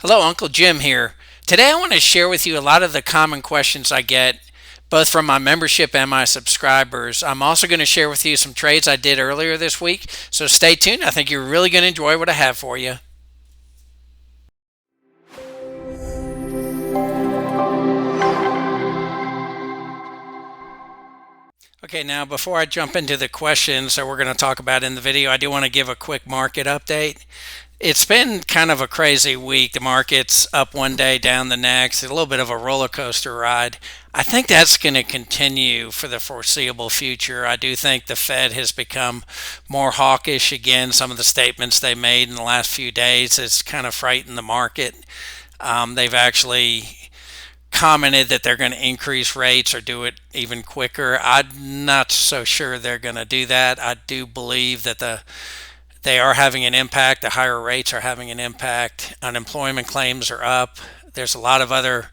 Hello, Uncle Jim here. Today I want to share with you a lot of the common questions I get both from my membership and my subscribers. I'm also going to share with you some trades I did earlier this week, so stay tuned. I think you're really going to enjoy what I have for you. Okay, now before I jump into the questions that we're going to talk about in the video, I do want to give a quick market update. It's been kind of a crazy week. The market's up one day, down the next. A little bit of a roller coaster ride. I think that's going to continue for the foreseeable future. I do think the Fed has become more hawkish again. Some of the statements they made in the last few days has kind of frightened the market. They've actually commented that they're going to increase rates or do it even quicker. I'm not so sure they're going to do that. I do believe that they are having an impact. The higher rates are having an impact. Unemployment claims are up. There's a lot of other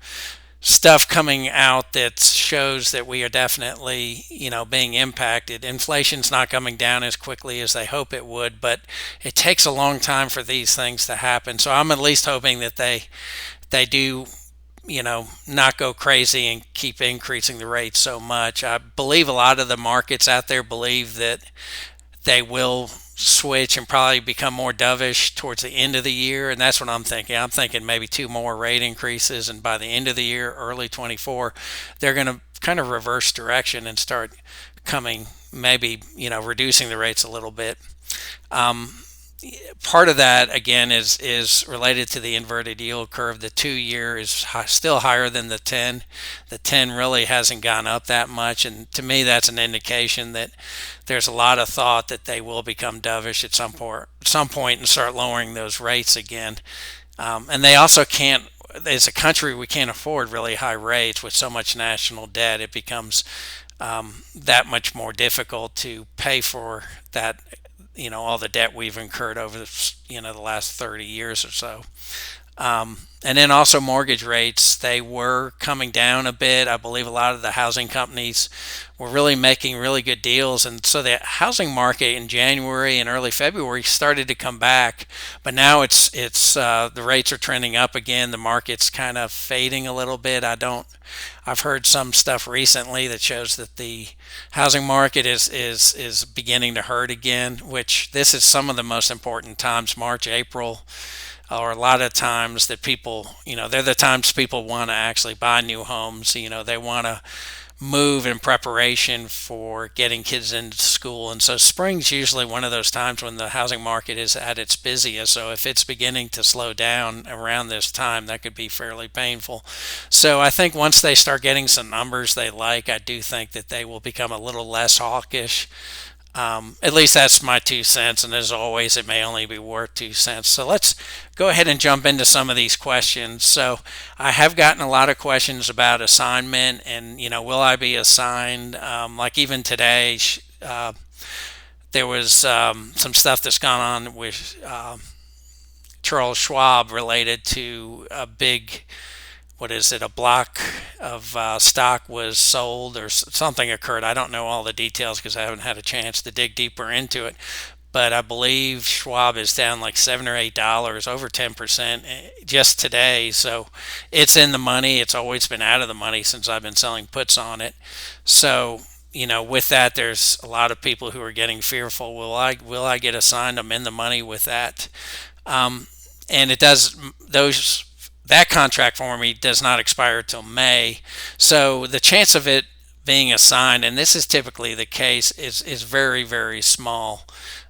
stuff coming out that shows that we are definitely, being impacted. Inflation's not coming down as quickly as they hope it would, but it takes a long time for these things to happen. So I'm at least hoping that they do, not go crazy and keep increasing the rates so much. I believe a lot of the markets out there believe that they will switch and probably become more dovish towards the end of the year, and that's what I'm thinking. I'm thinking maybe two more rate increases, and by the end of the year, early 24, they're going to kind of reverse direction and start coming, maybe, reducing the rates a little bit. Um, Part of that again is related to the inverted yield curve. The 2 year is still higher than the 10. The 10 really hasn't gone up that much, and to me that's an indication that there's a lot of thought that they will become dovish at some point and start lowering those rates again. And they also can't. As a country, we can't afford really high rates with so much national debt. It becomes that much more difficult to pay for that, all the debt we've incurred over the last 30 years or so. And then also mortgage rates, they were coming down a bit. I believe a lot of the housing companies were really making really good deals. And so the housing market in January and early February started to come back. But now the rates are trending up again. The market's kind of fading a little bit. I've heard some stuff recently that shows that the housing market is beginning to hurt again, which this is some of the most important times, March, April, or a lot of times that people, they're the times people want to actually buy new homes. They want to move in preparation for getting kids into school. And so spring's usually one of those times when the housing market is at its busiest. So if it's beginning to slow down around this time, that could be fairly painful. So I think once they start getting some numbers they like, I do think that they will become a little less hawkish. At least that's my 2 cents, and as always, it may only be worth 2 cents. So let's go ahead and jump into some of these questions. So I have gotten a lot of questions about assignment and, will I be assigned? Like even today, there was some stuff that's gone on with Charles Schwab related to a big, what is it, a block of stock was sold or something occurred. I don't know all the details because I haven't had a chance to dig deeper into it. But I believe Schwab is down like $7 or $8, over 10% just today. So it's in the money. It's always been out of the money since I've been selling puts on it. So with that, there's a lot of people who are getting fearful. Will I get assigned? I'm in the money with that, and it does those that contract for me does not expire till May. So the chance of it being assigned, and this is typically the case, is very, very small.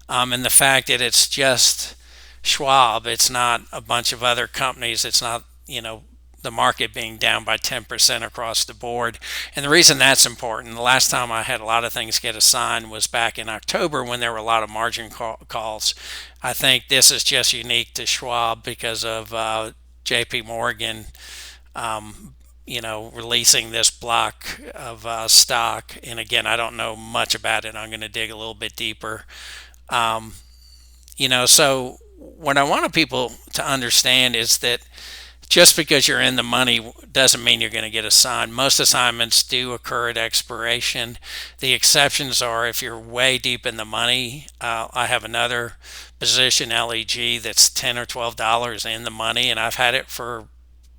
And the fact that it's just Schwab, it's not a bunch of other companies, it's not, the market being down by 10% across the board. And the reason that's important, the last time I had a lot of things get assigned was back in October when there were a lot of margin calls. I think this is just unique to Schwab because of JP Morgan, releasing this block of stock. And again, I don't know much about it. I'm going to dig a little bit deeper. So what I want people to understand is that just because you're in the money doesn't mean you're going to get assigned. Most assignments do occur at expiration. The exceptions are if you're way deep in the money. I have another position LEG that's $10 or $12 in the money, and I've had it for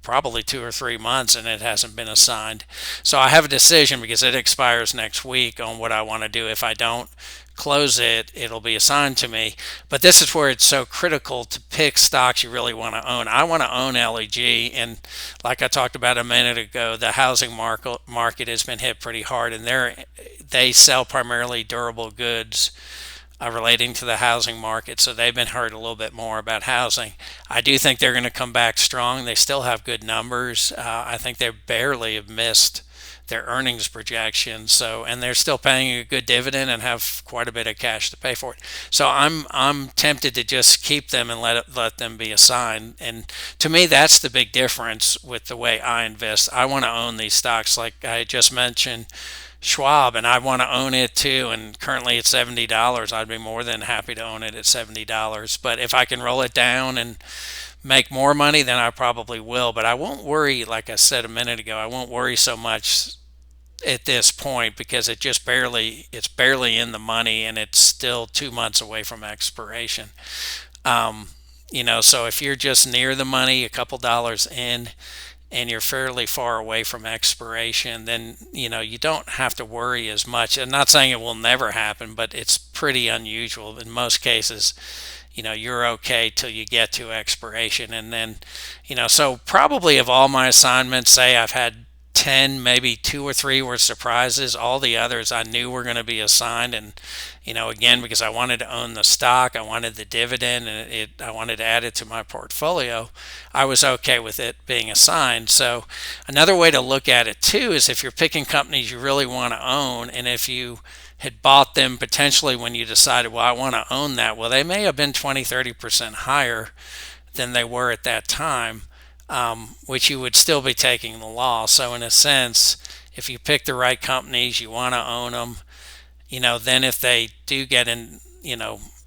probably 2 or 3 months and it hasn't been assigned. So I have a decision because it expires next week on what I want to do. If I don't close it, it'll be assigned to me. But this is where it's so critical to pick stocks you really want to own. I want to own LEG, and like I talked about a minute ago, the housing market has been hit pretty hard, and they sell primarily durable goods relating to the housing market, so they've been heard a little bit more about housing. I do think they're going to come back strong. They still have good numbers. I think they barely have missed their earnings projections. So, and they're still paying a good dividend and have quite a bit of cash to pay for it. So I'm tempted to just keep them and let them be assigned. And to me, that's the big difference with the way I invest. I want to own these stocks, like I just mentioned. Schwab, and I want to own it too. And currently it's $70. I'd be more than happy to own it at $70. But if I can roll it down and make more money, then I probably will. But I won't worry, like I said a minute ago, I won't worry so much at this point because it's barely in the money and it's still 2 months away from expiration. Um, so if you're just near the money, a couple dollars in, and you're fairly far away from expiration, then you don't have to worry as much. I'm not saying it will never happen, but it's pretty unusual. In most cases, you're okay till you get to expiration, and then, so probably of all my assignments, say I've had 10, maybe 2 or 3 were surprises. All the others I knew were going to be assigned. And, again, because I wanted to own the stock, I wanted the dividend, and I wanted to add it to my portfolio, I was okay with it being assigned. So another way to look at it too is if you're picking companies you really want to own, and if you had bought them potentially when you decided, well, I want to own that, well, they may have been 20-30% higher than they were at that time, which you would still be taking the loss. So in a sense, if you pick the right companies, you want to own them, then if they do get in,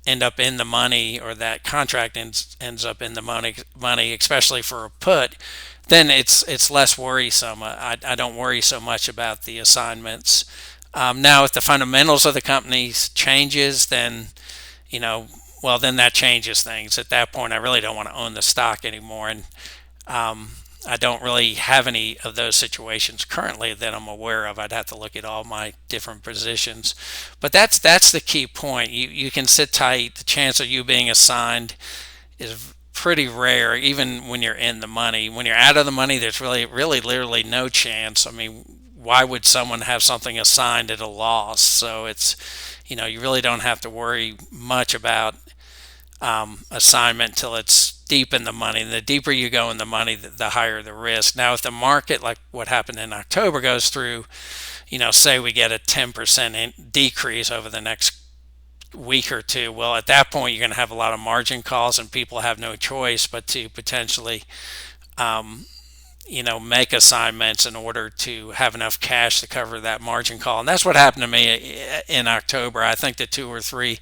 end up in the money, or that contract ends up in the money, especially for a put, then it's less worrisome. I don't worry so much about the assignments. Now, if the fundamentals of the companies changes, then, well, then that changes things. At that point, I really don't want to own the stock anymore. And I don't really have any of those situations currently that I'm aware of. I'd have to look at all my different positions, but that's the key point. You can sit tight. The chance of you being assigned is pretty rare, even when you're in the money. When you're out of the money, there's really literally no chance. I mean, why would someone have something assigned at a loss? So it's, you really don't have to worry much about assignment till it's deep in the money. The deeper you go in the money, the higher the risk. Now, if the market, like what happened in October, goes through, say we get a 10% decrease over the next week or two, well, at that point, you're going to have a lot of margin calls, and people have no choice but to potentially, make assignments in order to have enough cash to cover that margin call. And that's what happened to me in October. I think the 2 or 3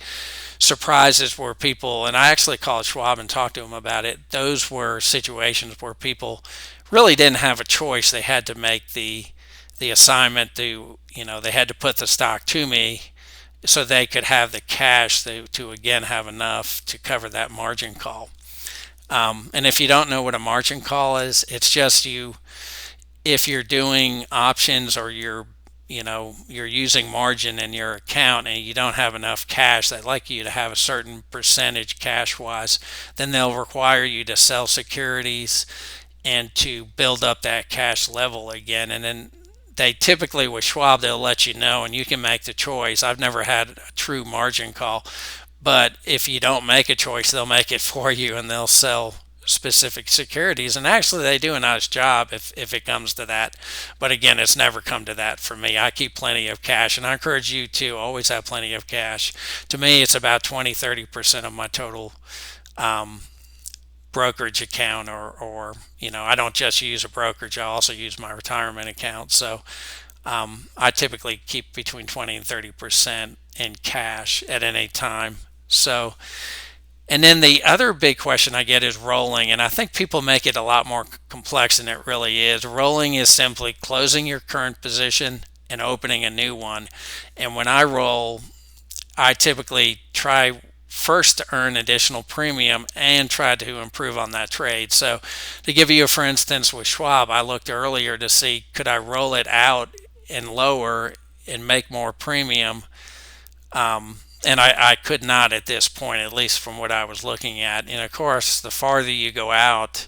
surprises where people, and I actually called Schwab and talked to them about it, those were situations where people really didn't have a choice. They had to make the assignment. They had to put the stock to me so they could have the cash to again have enough to cover that margin call. And if you don't know what a margin call is, it's just if you're doing options, or you're using margin in your account and you don't have enough cash, they'd like you to have a certain percentage cash wise, then they'll require you to sell securities and to build up that cash level again. And then they typically, with Schwab, they'll let you know, and you can make the choice. I've never had a true margin call, but if you don't make a choice, they'll make it for you, and they'll sell specific securities. And actually, they do a nice job if it comes to that. But again, it's never come to that for me. I keep plenty of cash, and I encourage you to always have plenty of cash. To me, it's about 20-30% of my total brokerage account, or I don't just use a brokerage, I also use my retirement account. So I typically keep between 20 and 30% in cash at any time. So, and then the other big question I get is rolling, and I think people make it a lot more complex than it really is. Rolling is simply closing your current position and opening a new one. And when I roll, I typically try first to earn additional premium and try to improve on that trade. So to give you a for instance with Schwab, I looked earlier to see could I roll it out and lower and make more premium. And I could not at this point, at least from what I was looking at. And of course, the farther you go out,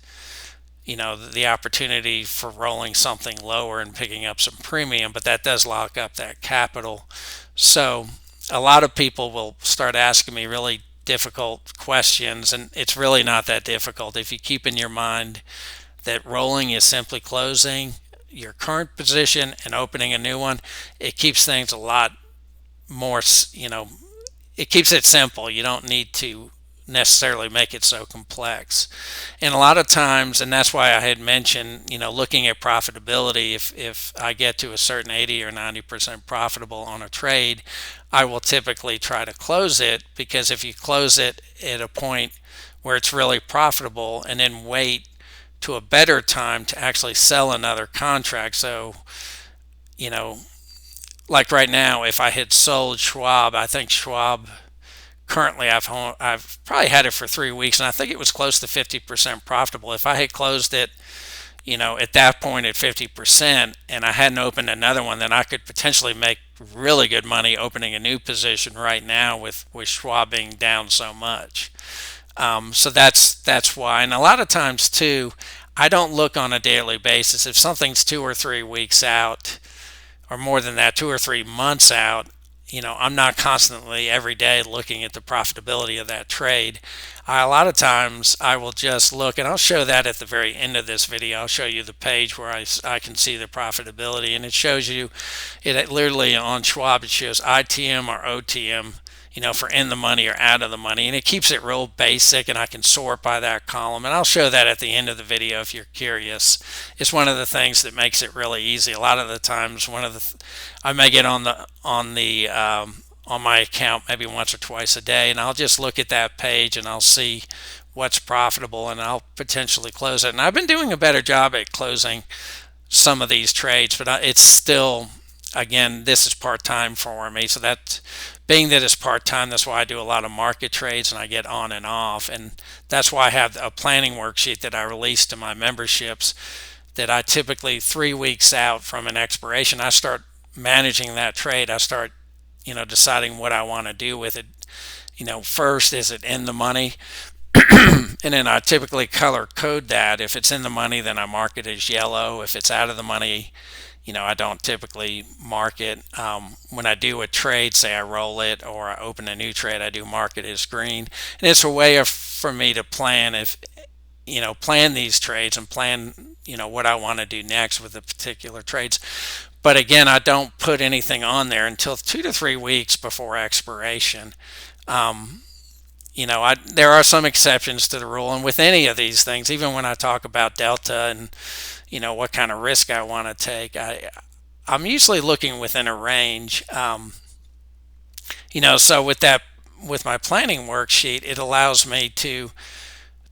the opportunity for rolling something lower and picking up some premium, but that does lock up that capital. So a lot of people will start asking me really difficult questions, and it's really not that difficult if you keep in your mind that rolling is simply closing your current position and opening a new one. It keeps things a lot more, it keeps it simple. You don't need to necessarily make it so complex. And a lot of times, and that's why I had mentioned, looking at profitability, if I get to a certain 80 or 90% profitable on a trade, I will typically try to close it, because if you close it at a point where it's really profitable and then wait to a better time to actually sell another contract. So, like right now, if I had sold Schwab, I think Schwab currently I've probably had it for 3 weeks, and I think it was close to 50% profitable. If I had closed it, at that point at 50%, and I hadn't opened another one, then I could potentially make really good money opening a new position right now with Schwab being down so much. So that's why. And a lot of times too, I don't look on a daily basis. If something's 2 or 3 weeks out, or more than that, 2 or 3 months out, I'm not constantly every day looking at the profitability of that trade. A lot of times I will just look, and I'll show that at the very end of this video. I'll show you the page where I can see the profitability, and it shows you, it literally on Schwab, it shows ITM or OTM, for in the money or out of the money, and it keeps it real basic, and I can sort by that column, and I'll show that at the end of the video if you're curious. It's one of the things that makes it really easy. A lot of the times, I may get on my account maybe once or twice a day, and I'll just look at that page and I'll see what's profitable, and I'll potentially close it. And I've been doing a better job at closing some of these trades, but it's still, again, this is part-time for me. So that, being that it's part-time, that's why I do a lot of market trades and I get on and off. And that's why I have a planning worksheet that I release to my memberships, that I typically 3 weeks out from an expiration, I start managing that trade. I start, deciding what I want to do with it. First, is it in the money? And then I typically color code that. If it's in the money, then I mark it as yellow. If it's out of the money, I don't typically mark it. When I do a trade, say I roll it or I open a new trade, I do mark it as green. And it's a way for me to plan plan these trades and plan, what I want to do next with the particular trades. But again, I don't put anything on there until 2 to 3 weeks before expiration. There are some exceptions to the rule, and with any of these things, even when I talk about delta and what kind of risk I want to take, I'm usually looking within a range. So with my planning worksheet, it allows me to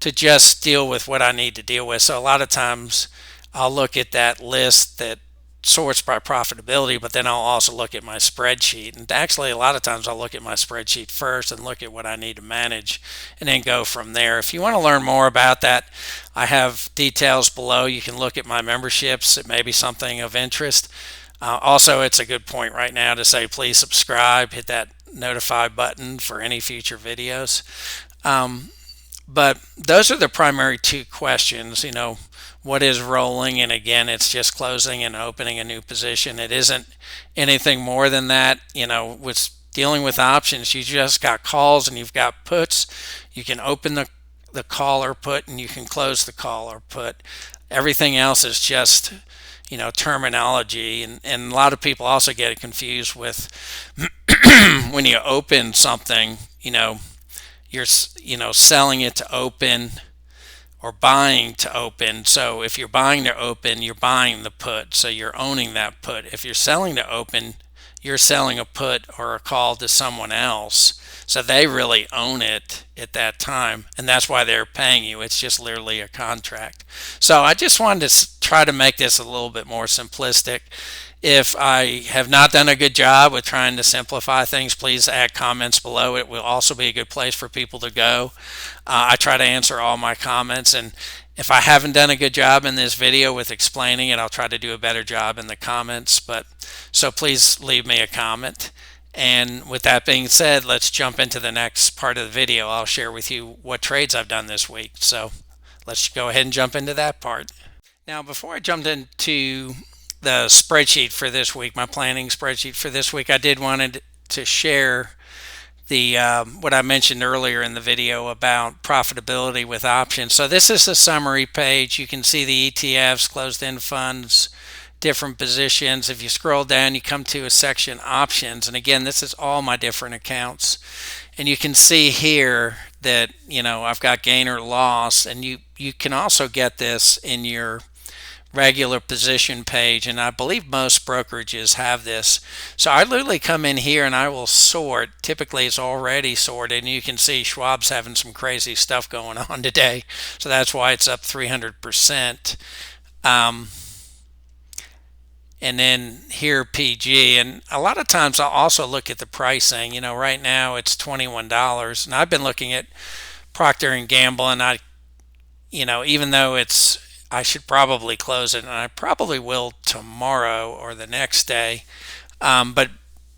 just deal with what I need to deal with. So a lot of times I'll look at that list that sorts by profitability, but then I'll also look at my spreadsheet. And actually, a lot of times I'll look at my spreadsheet first and look at what I need to manage and then go from there. If you want to learn more about that, I have details below. You can look at my memberships. It may be something of interest. Also, it's a good point right now to say please subscribe, hit that notify button for any future videos. But those are the primary 2 questions. What is rolling? And again, it's just closing and opening a new position. It isn't anything more than that. With dealing with options, you just got calls and you've got puts. You can open the call or put, and you can close the call or put. Everything else is just terminology, and a lot of people also get it confused with when you open something, you're selling it to open or buying to open. So if you're buying to open, you're buying the put, so you're owning that put. If you're selling to open, you're selling a put or a call to someone else, so they really own it at that time, and that's why they're paying you. It's just literally a contract. So I just wanted to try to make this a little bit more simplistic. If I have not done a good job with trying to simplify things, please add comments below. It will also be a good place for people to go. I try to answer all my comments, and if I haven't done a good job in this video with explaining it, I'll try to do a better job in the comments. But so please leave me a comment. And with that being said, let's jump into the next part of the video. I'll share with you what trades I've done this week. So let's go ahead and jump into that part. Now, before I jumped into the spreadsheet for this week, my planning spreadsheet for this week, I did wanted to share the what I mentioned earlier in the video about profitability with options. So this is the summary page. You can see the ETFs, closed-end funds, different positions. If you scroll down, you come to a section options, and again, this is all my different accounts, and you can see here that I've got gain or loss, and you can also get this in your regular position page, and I believe most brokerages have this. So I literally come in here and I will sort. Typically it's already sorted, and you can see Schwab's having some crazy stuff going on today, so that's why it's up 300%. And then here PG, and a lot of times I'll also look at the pricing. Right now it's $21, and I've been looking at Procter and Gamble, and even though I should probably close it, and I probably will tomorrow or the next day. But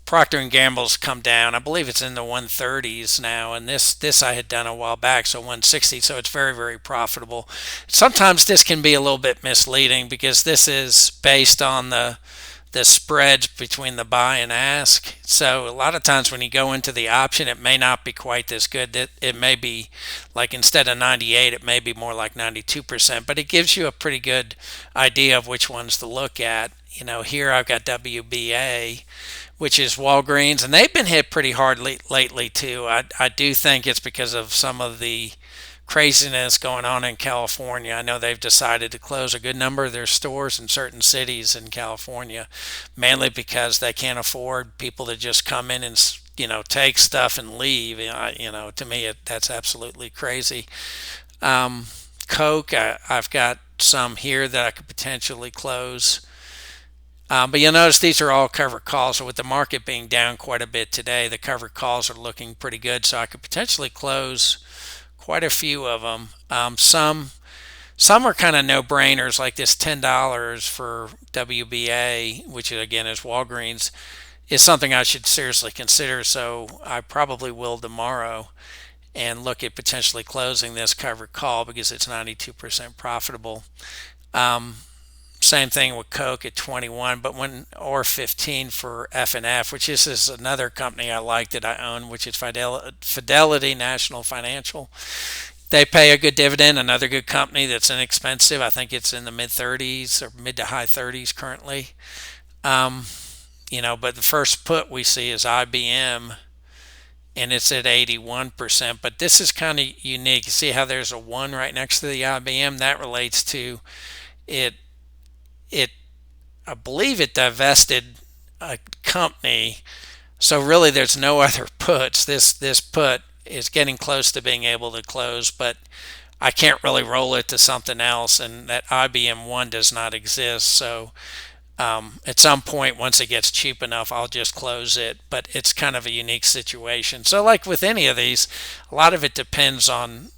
Procter and Gamble's come down. I believe it's in the 130s now, and this I had done a while back, so 160. So it's very, very profitable. Sometimes this can be a little bit misleading because this is based on the spreads between the buy and ask. So a lot of times when you go into the option, it may not be quite this good. It may be like, instead of 98, it may be more like 92%, but it gives you a pretty good idea of which ones to look at. Here I've got WBA, which is Walgreens, and they've been hit pretty hard lately too. I do think it's because of some of the craziness going on in California. I know they've decided to close a good number of their stores in certain cities in California, mainly because they can't afford people to just come in and take stuff and leave. To me that's absolutely crazy. Coke, I've got some here that I could potentially close. But you'll notice these are all covered calls. So with the market being down quite a bit today, the covered calls are looking pretty good. So I could potentially close quite a few of them. Some are kind of no-brainers, like this $10 for WBA, which again is Walgreens, is something I should seriously consider. So I probably will tomorrow and look at potentially closing this covered call because it's 92% profitable. Same thing with Coke at 21, or 15 for F&F, which is another company I like that I own, which is Fidelity National Financial. They pay a good dividend. Another good company that's inexpensive. I think it's in the mid 30s or mid to high 30s currently. But the first put we see is IBM, and it's at 81%. But this is kind of unique. You see how there's a 1 right next to the IBM? That relates to it. I believe it divested a company, so really there's no other puts. This put is getting close to being able to close, but I can't really roll it to something else, and that IBM 1 does not exist. So at some point, once it gets cheap enough, I'll just close it, but it's kind of a unique situation. So like with any of these, a lot of it depends on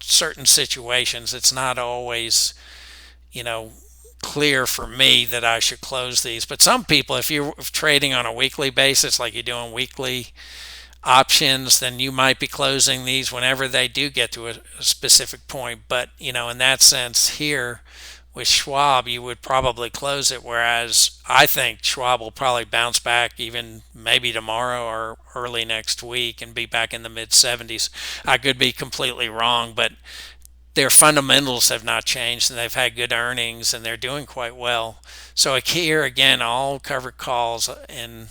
certain situations. It's not always clear for me that I should close these, but some people, if you're trading on a weekly basis, like you're doing weekly options, then you might be closing these whenever they do get to a specific point. But in that sense here with Schwab, you would probably close it, whereas I think Schwab will probably bounce back even maybe tomorrow or early next week and be back in the mid 70s. I could be completely wrong, but their fundamentals have not changed, and they've had good earnings, and they're doing quite well. So here again, all covered calls and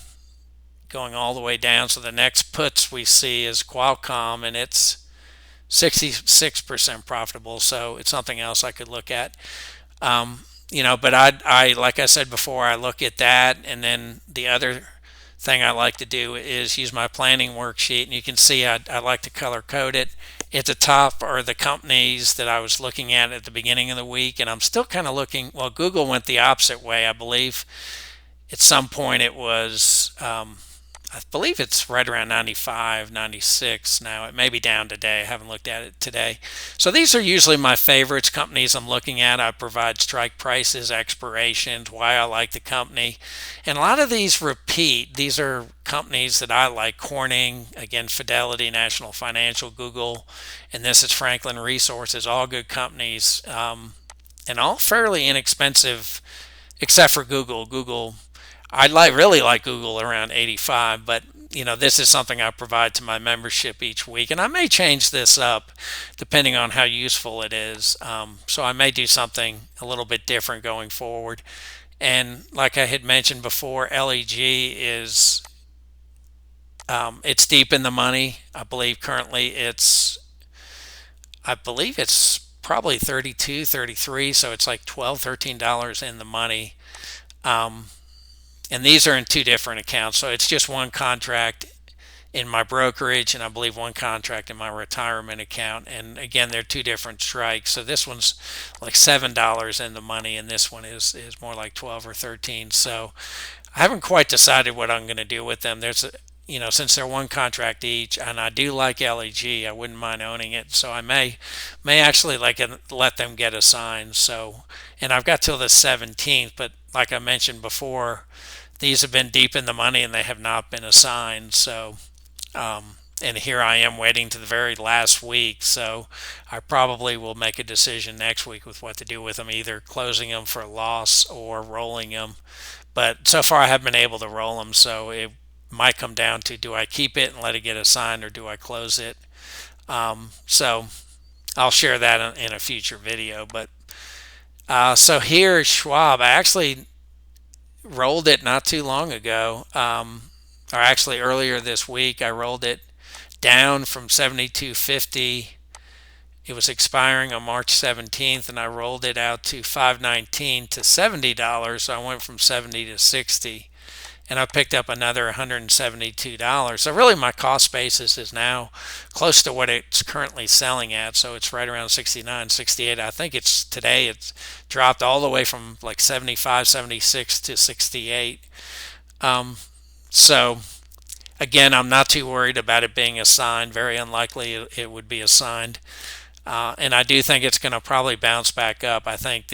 going all the way down. So the next puts we see is Qualcomm, and it's 66% profitable. So it's something else I could look at. But I like I said before, I look at that, and then the other thing I like to do is use my planning worksheet, and you can see I like to color code it, at the top are the companies that I was looking at the beginning of the week, and I'm still kind of looking. Well, Google went the opposite way, I believe. At some point, it was, I believe it's right around 95, 96 now. It may be down today. I haven't looked at it today. So these are usually my favorites, companies I'm looking at. I provide strike prices, expirations, why I like the company. And a lot of these repeat. These are companies that I like. Corning, again, Fidelity, National Financial, Google, and this is Franklin Resources, all good companies, and all fairly inexpensive, except for Google. Really like Google around 85, but this is something I provide to my membership each week, and I may change this up depending on how useful it is. So I may do something a little bit different going forward. And like I had mentioned before, LEG is it's deep in the money. I believe currently it's probably 32, 33, so it's like $12, $13 in the money. And these are in two different accounts. So it's just one contract in my brokerage, and I believe one contract in my retirement account. And again, they're two different strikes. So this one's like $7 in the money, and this one is more like 12 or 13. So I haven't quite decided what I'm going to do with them. Since they're one contract each, and I do like LEG, I wouldn't mind owning it. So I may actually let them get assigned. So, and I've got till the 17th, but like I mentioned before, these have been deep in the money and they have not been assigned. So, and here I am waiting to the very last week. So I probably will make a decision next week with what to do with them, either closing them for a loss or rolling them. But so far I haven't been able to roll them. So it might come down to, do I keep it and let it get assigned, or do I close it? So I'll share that in a future video. But so here is Schwab. I actually rolled it not too long ago, or actually earlier this week. I rolled it down from 72.50. It was expiring on March 17th, and I rolled it out to $5.19 to $70. So I went from 70 to 60, and I picked up another $172. So really my cost basis is now close to what it's currently selling at. So it's right around 69, 68. I think today it's dropped all the way from like 75, 76 to 68. So again, I'm not too worried about it being assigned. Very unlikely it would be assigned. And I do think it's going to probably bounce back up. I think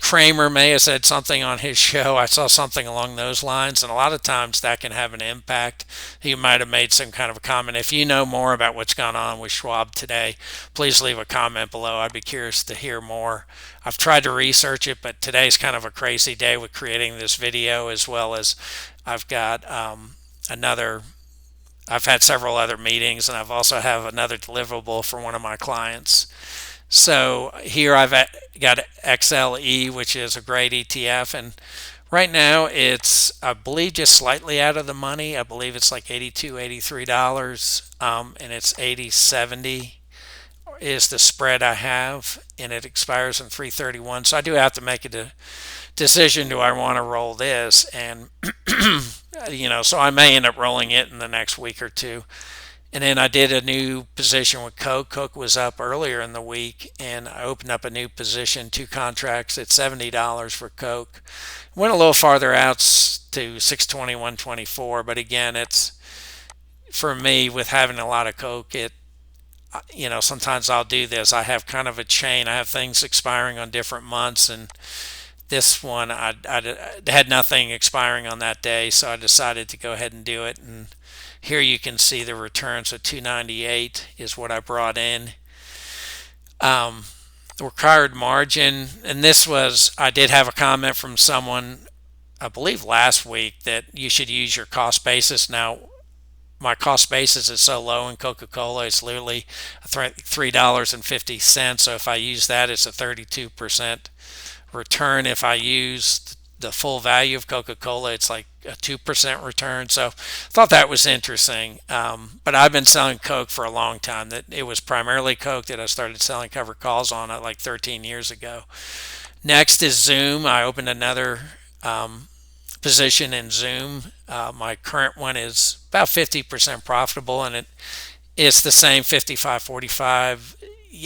Kramer may have said something on his show. I saw something along those lines, and a lot of times that can have an impact. He might have made some kind of a comment. If you know more about what's gone on with Schwab today, please leave a comment below. I'd be curious to hear more. I've tried to research it, but today's kind of a crazy day with creating this video, as well as I've got I've had several other meetings, and I've also have another deliverable for one of my clients. So here I've got XLE, which is a great ETF, and right now it's, I believe, just slightly out of the money. I believe it's like $82, $83, and it's 80.70 is the spread I have, and it expires in 3/31. So I do have to make a decision. Do I want to roll this? And so I may end up rolling it in the next week or two. And then I did a new position with Coke. Coke was up earlier in the week, and I opened up a new position, two contracts at $70 for Coke. Went a little farther out to 621.24, but again, it's, for me, with having a lot of Coke, sometimes I'll do this. I have kind of a chain. I have things expiring on different months, and this one I had nothing expiring on that day, so I decided to go ahead and do it. And here you can see the return. So 298 is what I brought in. The required margin, and I did have a comment from someone, I believe last week, that you should use your cost basis. Now, my cost basis is so low in Coca-Cola, it's literally $3.50. So if I use that, it's a 32% return. If I use the full value of Coca-Cola, it's like a 2% return. So I thought that was interesting. But I've been selling Coke for a long time. That it was primarily Coke that I started selling covered calls on it like 13 years ago. Next is Zoom. I opened another position in Zoom. My current one is about 50% profitable, and It's the same 55.45.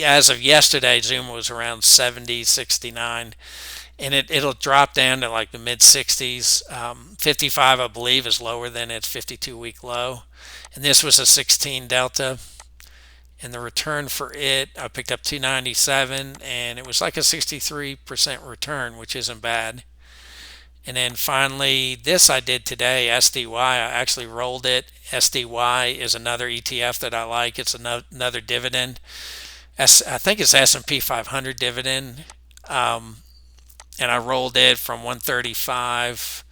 As of yesterday, Zuma was around 70, 69, and it'll drop down to like the mid 60s. 55, I believe, is lower than its 52-week low. And this was a 16 delta. And the return for it, I picked up 297, and it was like a 63% return, which isn't bad. And then finally, this I did today, SDY. I actually rolled it. SDY is another ETF that I like. It's another dividend. I think it's S&P 500 dividend. And I rolled it from 135.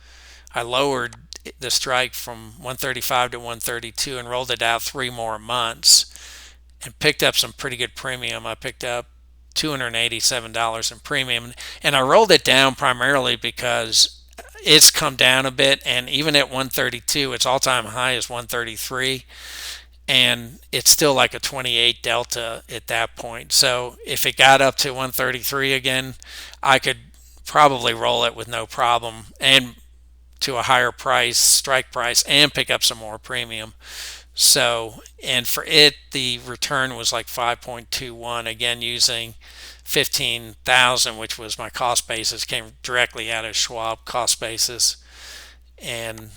I lowered the strike from 135 to 132 and rolled it out 3 more months and picked up some pretty good premium. I picked up $287 in premium, and I rolled it down primarily because it's come down a bit, and even at 132, its all-time high is 133, and it's still like a 28 delta at that point. So if it got up to 133 again, I could probably roll it with no problem and to a higher price, strike price, and pick up some more premium. So, and for it, the return was like 5.21, again using 15,000, which was my cost basis, came directly out of Schwab cost basis. And,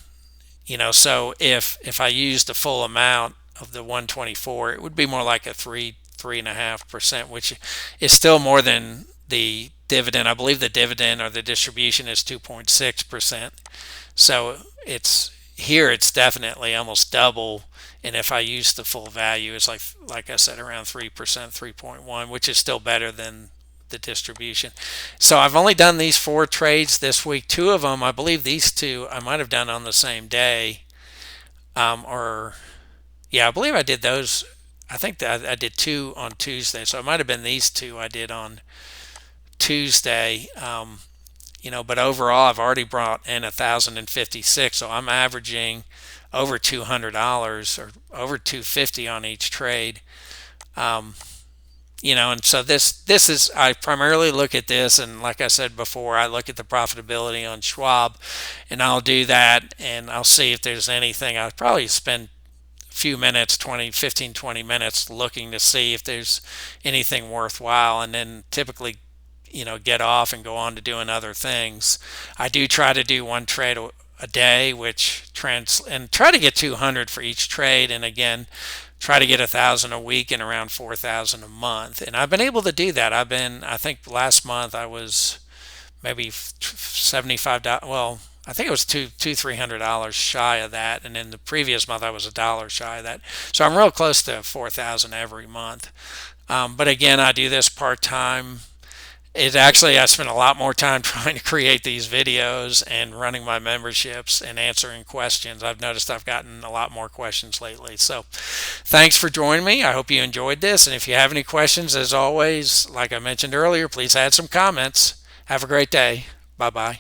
so if I used the full amount of the 124, it would be more like a 3.5%, which is still more than the dividend. I believe the dividend or the distribution is 2.6%. So it's definitely almost double. And if I use the full value, it's like I said, around 3%, 3.1, which is still better than the distribution. So I've only done these 4 trades this week. 2 of them, I believe these 2, I might have done on the same day. I believe I did those. I think that I did 2 on Tuesday. So it might have been these 2 I did on Tuesday. But overall, I've already brought in 1,056. So I'm averaging over $200 or over $250 on each trade. And so this is, I primarily look at this, and like I said before, I look at the profitability on Schwab, and I'll do that, and I'll see if there's anything. I'll probably spend a few minutes, 20 minutes looking to see if there's anything worthwhile, and then typically get off and go on to doing other things. I do try to do 1 trade a day, and try to get 200 for each trade, and again, try to get 1,000 a week and around 4,000 a month. And I've been able to do that. I think last month I was maybe $75. Well, I think it was $300 shy of that, and in the previous month I was $1 shy of that. So I'm real close to 4,000 every month. But again, I do this part time. I spent a lot more time trying to create these videos and running my memberships and answering questions. I've noticed I've gotten a lot more questions lately. So thanks for joining me. I hope you enjoyed this. And if you have any questions, as always, like I mentioned earlier, please add some comments. Have a great day. Bye-bye.